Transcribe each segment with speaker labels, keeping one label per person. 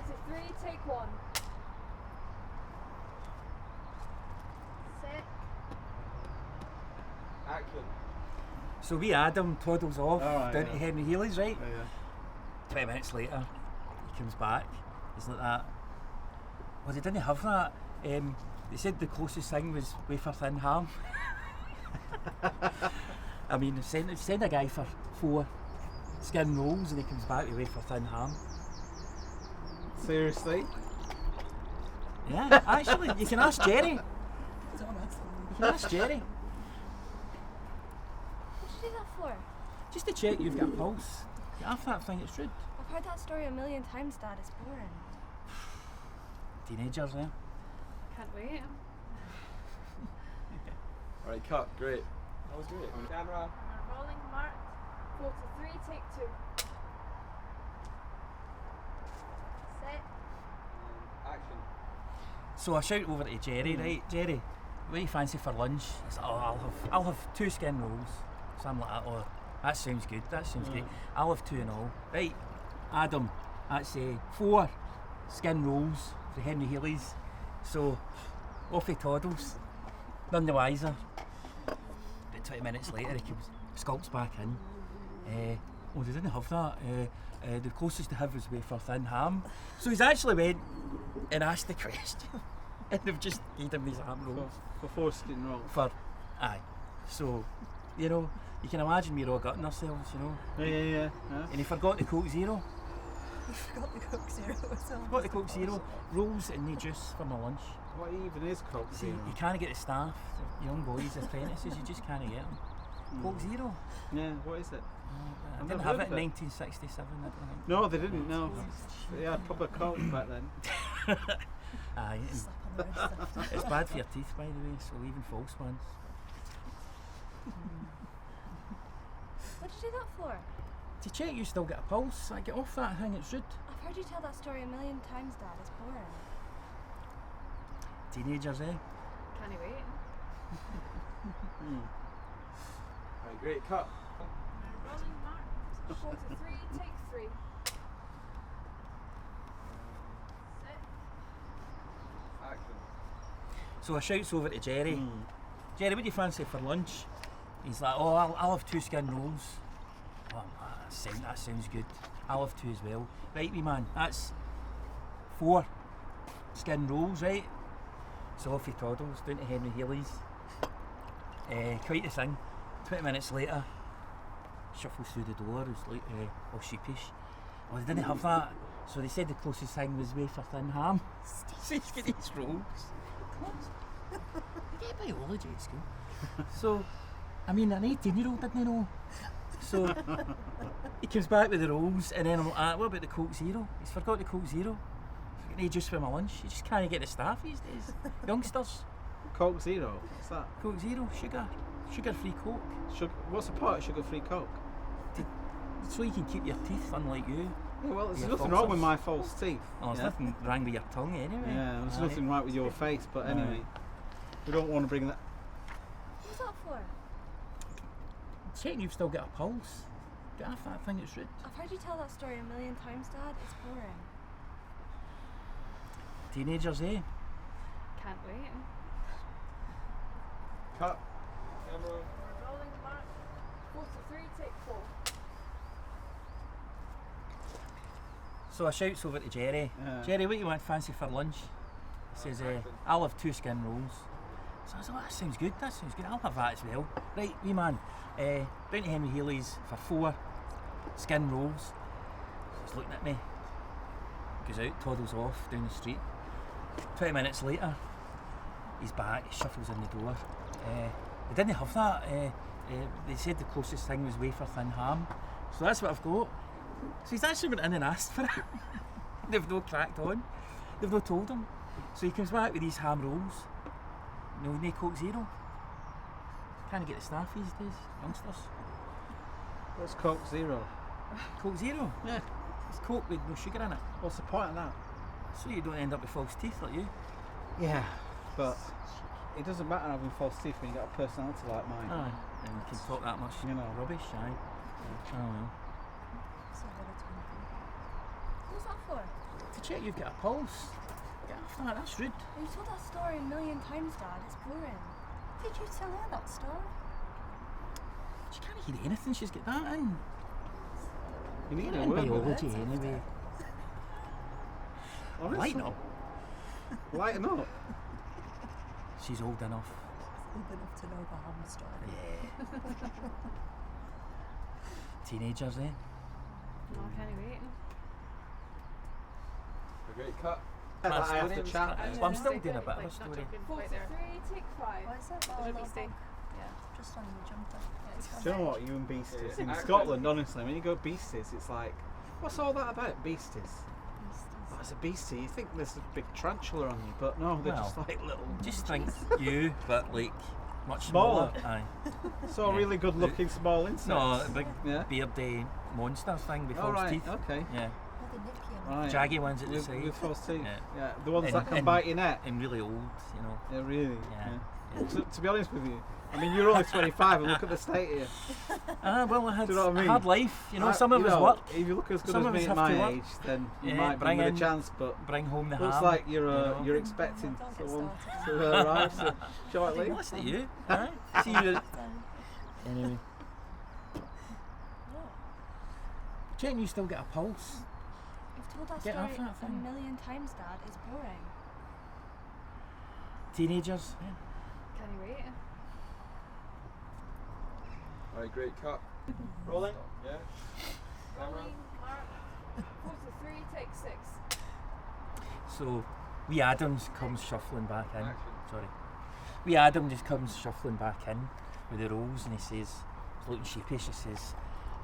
Speaker 1: to 3, take 1. Set.
Speaker 2: Action.
Speaker 3: So we Adam toddles off
Speaker 2: Alright,
Speaker 3: down
Speaker 2: yeah.
Speaker 3: to Henry Healy's, right?
Speaker 2: Yeah.
Speaker 3: 20 minutes later, he comes back. He's like that. Well, they didn't have that. They said the closest thing was wafer thin ham. I mean, send a guy for 4 skin rolls and he comes back with wafer thin ham.
Speaker 2: Seriously?
Speaker 3: Yeah, actually, you can ask Jerry. You can ask Jerry.
Speaker 1: What did you do that for?
Speaker 3: Just to check you've got a pulse. Get off that thing, it's rude.
Speaker 1: I've heard that story a million times, Dad. It's boring.
Speaker 3: Teenagers, eh?
Speaker 1: Can't wait.
Speaker 2: Alright, cut. Great. That was great. On camera.
Speaker 1: We're rolling, marked. 4 to 3, take 2. Set.
Speaker 2: Action.
Speaker 3: So I shout over to Jerry, right? Jerry, what do you fancy for lunch? He's like, oh, I'll have 2 skin rolls. So I'm like, oh, that sounds good, that sounds great. I'll have 2 and all. Right, Adam, that's 4 skin rolls for Henry Healy's. So, off he toddles, none the wiser. About 20 minutes later, he comes, skulks back in. Oh, they didn't have that. The closest they have was wafer thin ham. So he's actually went and asked the question, and they've just gave him these ham rolls.
Speaker 2: For 4 skin rolls.
Speaker 3: Aye. So, you know, you can imagine we're all gutting ourselves, you know.
Speaker 2: Yeah.
Speaker 3: And he forgot the Coke Zero.
Speaker 4: You forgot the Coke Zero.
Speaker 3: Forgot the Coke Zero. Rolls and no juice for my lunch.
Speaker 2: What even is Coke
Speaker 3: See,
Speaker 2: Zero?
Speaker 3: you can't get the staff, the young boys, apprentices, you just can't get them. Coke Zero.
Speaker 2: Yeah, what is it?
Speaker 3: I
Speaker 2: I've
Speaker 3: didn't
Speaker 2: never
Speaker 3: have
Speaker 2: heard
Speaker 3: it in
Speaker 2: of it.
Speaker 3: 1967, I don't think.
Speaker 2: No, they didn't, no. They had proper Coke back then.
Speaker 3: Aye, and
Speaker 4: Slap on the wrist.
Speaker 3: it's bad for your teeth, by the way, so even false ones.
Speaker 1: What did you do that for?
Speaker 3: To check you still get a pulse, I get off that thing, it's rude.
Speaker 1: I've heard you tell that story a million times, Dad. It's boring.
Speaker 3: Teenagers, eh?
Speaker 1: Can't wait.
Speaker 2: Alright, great, cut.
Speaker 1: Rolling, marked. 4 to 3, take 3. Set.
Speaker 2: Action.
Speaker 3: So I shouts over to Jerry. Jerry, what do you fancy for lunch? He's like, oh, I'll have 2 skin rolls. Oh, that sounds good. I'll have 2 as well. Right, wee man, that's 4 skin rolls, right? So off he toddles down to Henry Healy's. Quite the thing. 20 minutes later, shuffles through the door, he's like all sheepish. Oh, they didn't have that. So they said the closest thing was wafer thin ham. So he's got these rolls. You get biology at school. So, I mean, an 18-year-old didn't know. So, he comes back with the rolls, and then I'm like, what about the Coke Zero? He's forgot the Coke Zero. He's got no juice for my lunch. You just can't get the staff these days. Youngsters.
Speaker 2: Coke Zero? What's that?
Speaker 3: Coke Zero, sugar-free Coke.
Speaker 2: What's the part of sugar-free Coke?
Speaker 3: So you can keep your teeth, unlike you.
Speaker 2: Yeah, well, there's
Speaker 3: Your
Speaker 2: nothing
Speaker 3: false
Speaker 2: wrong with
Speaker 3: teeth.
Speaker 2: my false teeth.
Speaker 3: Oh, there's
Speaker 2: yeah?
Speaker 3: nothing wrong with your tongue anyway.
Speaker 2: Yeah, there's
Speaker 3: Aye.
Speaker 2: nothing right with your face, but
Speaker 3: Aye.
Speaker 2: anyway. We don't want to bring that.
Speaker 1: What's that for?
Speaker 3: Checking you've still got a pulse. Get off that thing, it's rude.
Speaker 1: I've heard you tell that story a million times, Dad. It's boring.
Speaker 3: Teenagers, eh?
Speaker 1: Can't wait.
Speaker 2: Cut. Camera.
Speaker 1: We're rolling, marked. 4 to 3, take 4.
Speaker 3: So I shouts over to Jerry.
Speaker 2: Yeah.
Speaker 3: Jerry, what you want fancy for lunch? He says, I'll have 2 skin rolls. So I was like, that sounds good, I'll have that as well. Right, wee man, down to Henry Healy's for 4 skin rolls. He's looking at me, goes out, toddles off down the street. 20 minutes later, he's back, he shuffles in the door. They didn't have that. They said the closest thing was wafer thin ham. So that's what I've got. So he's actually went in and asked for it. They've no cracked on. They've no told him. So he comes back with these ham rolls. No Coke Zero. Can't get the staff these days, youngsters.
Speaker 2: What's Coke Zero?
Speaker 3: Coke Zero?
Speaker 2: Yeah.
Speaker 3: It's Coke with no sugar in it.
Speaker 2: What's the point of that?
Speaker 3: So you don't end up with false teeth like you.
Speaker 2: Yeah, but it doesn't matter having false teeth when you got a personality like mine.
Speaker 3: Aye. And you can talk that much,
Speaker 2: You know.
Speaker 3: rubbish, aye. Oh well.
Speaker 4: So really 20.
Speaker 1: What's that for?
Speaker 3: To to check you've got a pulse. Get off that, that's rude.
Speaker 4: You've told that story a million times, Dad. It's boring. Did you tell her that story?
Speaker 3: She can't hear anything, she's got that in.
Speaker 2: You need
Speaker 3: Get
Speaker 2: a
Speaker 3: it in
Speaker 2: word with
Speaker 3: biology
Speaker 2: it.
Speaker 3: anyway.
Speaker 2: Honestly.
Speaker 3: Lighten up.
Speaker 2: Lighten up.
Speaker 3: She's old enough.
Speaker 4: Old enough to know the whole story.
Speaker 3: Yeah. Teenagers, eh?
Speaker 1: No, I can't wait.
Speaker 5: A great cut.
Speaker 2: I have to chat.
Speaker 3: Well, I'm still doing a bit of a story.
Speaker 1: 43, take 5.
Speaker 4: What is it?
Speaker 1: There's a
Speaker 4: little
Speaker 1: beastie.
Speaker 4: bug.
Speaker 1: Yeah.
Speaker 4: Just on your jumper.
Speaker 2: Do you know what? You and beasties.
Speaker 5: Yeah.
Speaker 2: In Scotland, honestly, when you go beasties, it's like, what's all that about? Beasties. Oh, it's a beastie. You think there's a big tarantula on you, but no, they're just
Speaker 3: Well,
Speaker 2: like little.
Speaker 3: Just think you, but like much
Speaker 2: Smaller.
Speaker 3: smaller. Aye.
Speaker 2: So
Speaker 3: Yeah.
Speaker 2: really good looking small insects.
Speaker 3: No, a big
Speaker 2: Yeah.
Speaker 3: beardy monster thing with
Speaker 2: Oh,
Speaker 3: false
Speaker 2: right.
Speaker 3: teeth.
Speaker 2: Okay.
Speaker 3: Yeah.
Speaker 4: With the nicky on
Speaker 2: Right.
Speaker 3: Jaggy ones at the
Speaker 2: With,
Speaker 3: side.
Speaker 2: with false teeth.
Speaker 3: Yeah.
Speaker 2: Yeah. The ones
Speaker 3: And-
Speaker 2: that can
Speaker 3: and-
Speaker 2: bite your neck.
Speaker 3: And really old, you know.
Speaker 2: Yeah, really.
Speaker 3: Yeah.
Speaker 2: Yeah. To be honest with you, I mean, you're only 25 and look at the state here.
Speaker 3: Well, I had
Speaker 2: Do you know what I
Speaker 3: a
Speaker 2: mean?
Speaker 3: hard life, you know, some of
Speaker 2: you
Speaker 3: us
Speaker 2: know,
Speaker 3: work,
Speaker 2: If you look as good
Speaker 3: Some
Speaker 2: as
Speaker 3: of
Speaker 2: me
Speaker 3: us
Speaker 2: at
Speaker 3: have
Speaker 2: my
Speaker 3: to work.
Speaker 2: age, then you
Speaker 3: Yeah,
Speaker 2: might
Speaker 3: bring
Speaker 2: bring a
Speaker 3: in-
Speaker 2: chance, but
Speaker 3: bring home the
Speaker 2: looks
Speaker 3: ham.
Speaker 2: like you're
Speaker 3: you know.
Speaker 2: you're expecting
Speaker 4: Don't get
Speaker 2: someone
Speaker 4: started.
Speaker 2: to arrive so shortly.
Speaker 3: Well, that's not you. Aye. See you. Anyway.
Speaker 4: What?
Speaker 3: Jen, you still get a pulse.
Speaker 4: You've told that
Speaker 3: Get off
Speaker 4: story
Speaker 3: that
Speaker 4: a
Speaker 3: thing.
Speaker 4: million times, Dad. It's boring.
Speaker 3: Teenagers. Yeah.
Speaker 1: Can't wait.
Speaker 5: Alright, great cut.
Speaker 2: Rolling.
Speaker 5: Yeah. Camera.
Speaker 1: Rolling, mark. 43, take 6.
Speaker 3: So, wee Adams comes shuffling back in.
Speaker 5: Action.
Speaker 3: Sorry. Wee Adam just comes shuffling back in with the rolls and he says, he's looking sheepish, he says,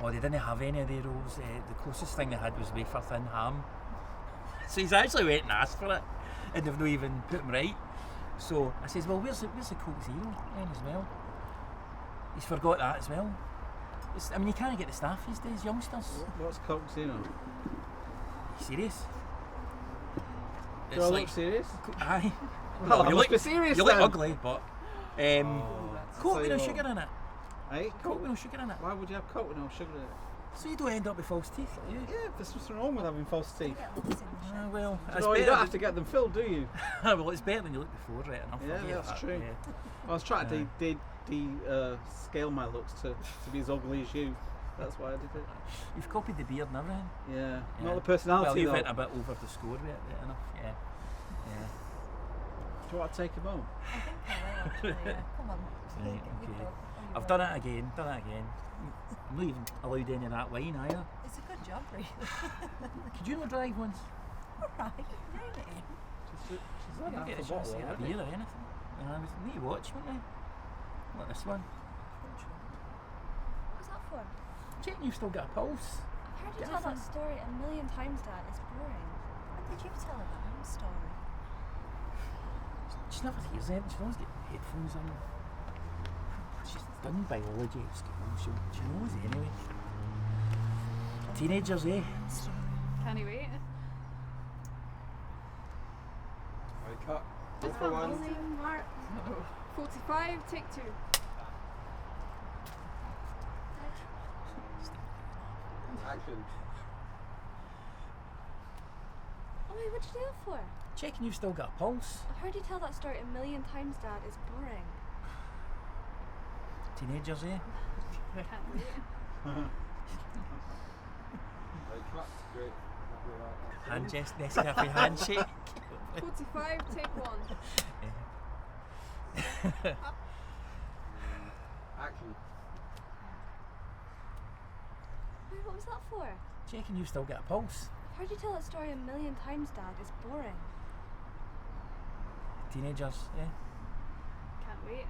Speaker 3: oh, they didn't have any of the rolls. The closest thing they had was wafer thin ham. So he's actually went and asked for it and they've not even put him right. So I says, well, where's the Coke Zero then as well? He's forgot that as well. I mean, you can't get the staff these days, youngsters.
Speaker 2: What's Coke Zero?
Speaker 3: You serious?
Speaker 2: Do I look serious?
Speaker 3: Aye.
Speaker 2: Well, I
Speaker 3: you
Speaker 2: must
Speaker 3: look
Speaker 2: be serious
Speaker 3: You look
Speaker 2: then.
Speaker 3: ugly, but Coke with no
Speaker 2: Tell you
Speaker 3: sugar in it.
Speaker 2: Hey,
Speaker 3: Coke with no sugar in it.
Speaker 2: Why would you have Coke with no sugar in it?
Speaker 3: So you don't end up with false teeth, do you?
Speaker 2: Yeah, there's nothing wrong with having false teeth.
Speaker 4: Get lots in the shit.
Speaker 3: Well, it's
Speaker 2: No, you
Speaker 3: better
Speaker 2: don't have to get them filled, do you?
Speaker 3: well, it's better than you looked before, right enough.
Speaker 2: Yeah,
Speaker 3: I'll give
Speaker 2: that's
Speaker 3: that,
Speaker 2: true.
Speaker 3: yeah.
Speaker 2: I was trying to scale my looks to be as ugly as you. That's why I did it.
Speaker 3: You've copied the beard and everything.
Speaker 2: Yeah,
Speaker 3: Yeah.
Speaker 2: not the personality
Speaker 3: Well, you
Speaker 2: though.
Speaker 3: went a bit over the score with it, right enough. Yeah. Yeah.
Speaker 2: Do you want to take him home?
Speaker 4: I think I will, actually, yeah. Come on.
Speaker 3: Right,
Speaker 4: You
Speaker 3: okay.
Speaker 4: go. Oh,
Speaker 3: I've
Speaker 4: you
Speaker 3: done
Speaker 4: will.
Speaker 3: it again. I'm not even allowed any of that wine either.
Speaker 4: It's a good job, really.
Speaker 3: Could you not drive once?
Speaker 4: Alright, rein it in.
Speaker 2: She's
Speaker 3: You
Speaker 2: had
Speaker 3: don't get a
Speaker 2: half a
Speaker 3: chance to
Speaker 2: bottle
Speaker 3: get a
Speaker 2: already.
Speaker 3: beer or anything. We need to watch, wouldn't we? Like this one.
Speaker 4: What was that for?
Speaker 3: Check you've still got a pulse.
Speaker 4: I've heard you
Speaker 3: Get
Speaker 4: tell
Speaker 3: off
Speaker 4: that
Speaker 3: it.
Speaker 4: story a million times, Dad. It's boring. When did you tell her that whole story?
Speaker 3: She never hears it. She always got headphones on. She's done biology at school. She knows anyway. Teenagers, eh?
Speaker 1: Can't wait.
Speaker 5: Alright, cut. Go for one.
Speaker 1: Rolling, mark. 45, take 2.
Speaker 5: Action.
Speaker 4: Oh, wait, what'd you do it for?
Speaker 3: Checking you've still got a pulse.
Speaker 4: I've heard you tell that story a million times, Dad. It's boring.
Speaker 3: Teenagers, eh?
Speaker 1: Can't wait.
Speaker 5: Right, cut. Great. Happy with that.
Speaker 3: Hand gest, Nescafe handshake.
Speaker 1: 45, take 1.
Speaker 5: Action.
Speaker 4: Wait, what was that for?
Speaker 3: Checking you've still got a pulse.
Speaker 4: I've heard you tell that story a million times, Dad. It's boring.
Speaker 3: Teenagers, eh?
Speaker 1: Can't wait.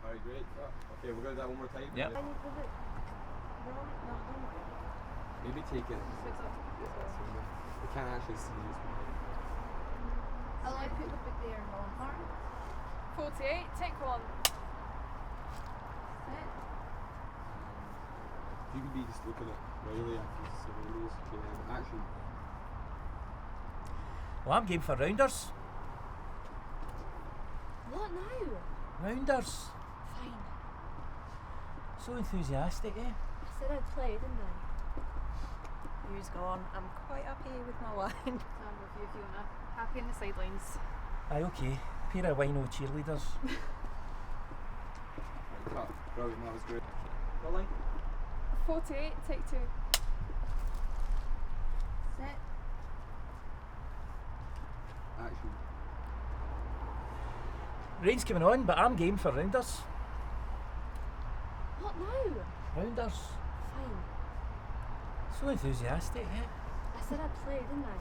Speaker 5: Alright, great. Cut. Okay, we're going to do that one more time.
Speaker 3: Yep.
Speaker 1: I need to put it. No, no, no.
Speaker 5: Maybe take it.
Speaker 1: Switch off.
Speaker 5: We can't actually see this one.
Speaker 1: I'll like put the big there and roll. 48, take 1. Set.
Speaker 5: You could be just looking at Riley after some of these. Okay, action.
Speaker 3: Well, I'm game for rounders.
Speaker 4: What now?
Speaker 3: Rounders.
Speaker 4: Fine.
Speaker 3: So enthusiastic, eh?
Speaker 4: I said I'd play, didn't I? Yous go on. I'm quite happy with my wine.
Speaker 1: I'm with you, Fiona. Happy in the sidelines.
Speaker 3: Aye, okay. Pair of wino cheerleaders.
Speaker 5: Cut. Brilliant, that was great.
Speaker 3: Lily?
Speaker 1: 48, take 2. Set.
Speaker 5: Action.
Speaker 3: Rain's coming on, but I'm game for rounders.
Speaker 4: What now?
Speaker 3: Rounders.
Speaker 4: Fine.
Speaker 3: So enthusiastic, eh?
Speaker 4: I said I'd play, didn't I?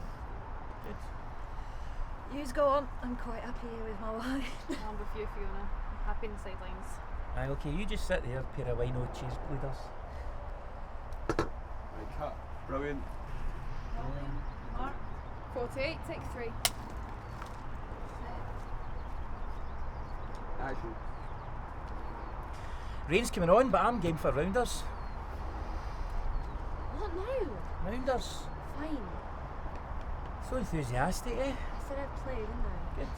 Speaker 3: Good.
Speaker 4: Yous go on. I'm quite happy with my wine.
Speaker 1: I'm with you, Fiona. Happy in the sidelines.
Speaker 3: Aye, okay, you just sit there, pair of wino cheerleaders.
Speaker 5: Right, cut. Brilliant.
Speaker 1: Mark. 48, take 3.
Speaker 5: Action.
Speaker 3: Rain's coming on, but I'm game for rounders.
Speaker 4: What now?
Speaker 3: Rounders.
Speaker 4: Fine.
Speaker 3: So enthusiastic, eh?
Speaker 4: I said I'd play, didn't I?
Speaker 3: Good.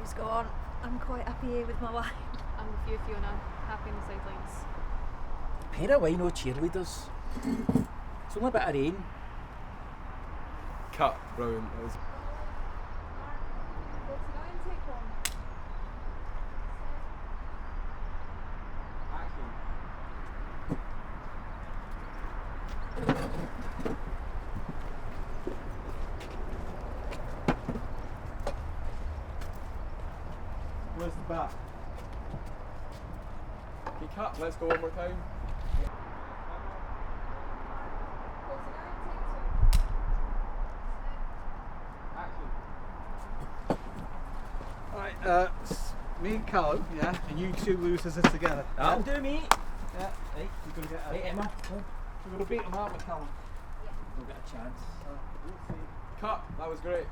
Speaker 4: Yous go on. I'm quite happy with my wine.
Speaker 1: I'm with you, Fiona. Happy in the sidelines.
Speaker 3: Pair of wino cheerleaders. It's only a bit of rain.
Speaker 5: Cut. Brilliant. That was
Speaker 1: 49, take 1.
Speaker 5: action.
Speaker 2: Where's the bat?
Speaker 5: Okay, cut. Let's go one more time.
Speaker 1: 49, take 2.
Speaker 2: Right, me and Callum, yeah, and you two losers are together.
Speaker 3: That'll do, mate.
Speaker 2: Yeah, hey, you're going to get
Speaker 3: Right, Emma. Come.
Speaker 2: We're going to beat them out with Callum.
Speaker 3: We'll get a chance.
Speaker 2: We'll see.
Speaker 5: Cut. That was great.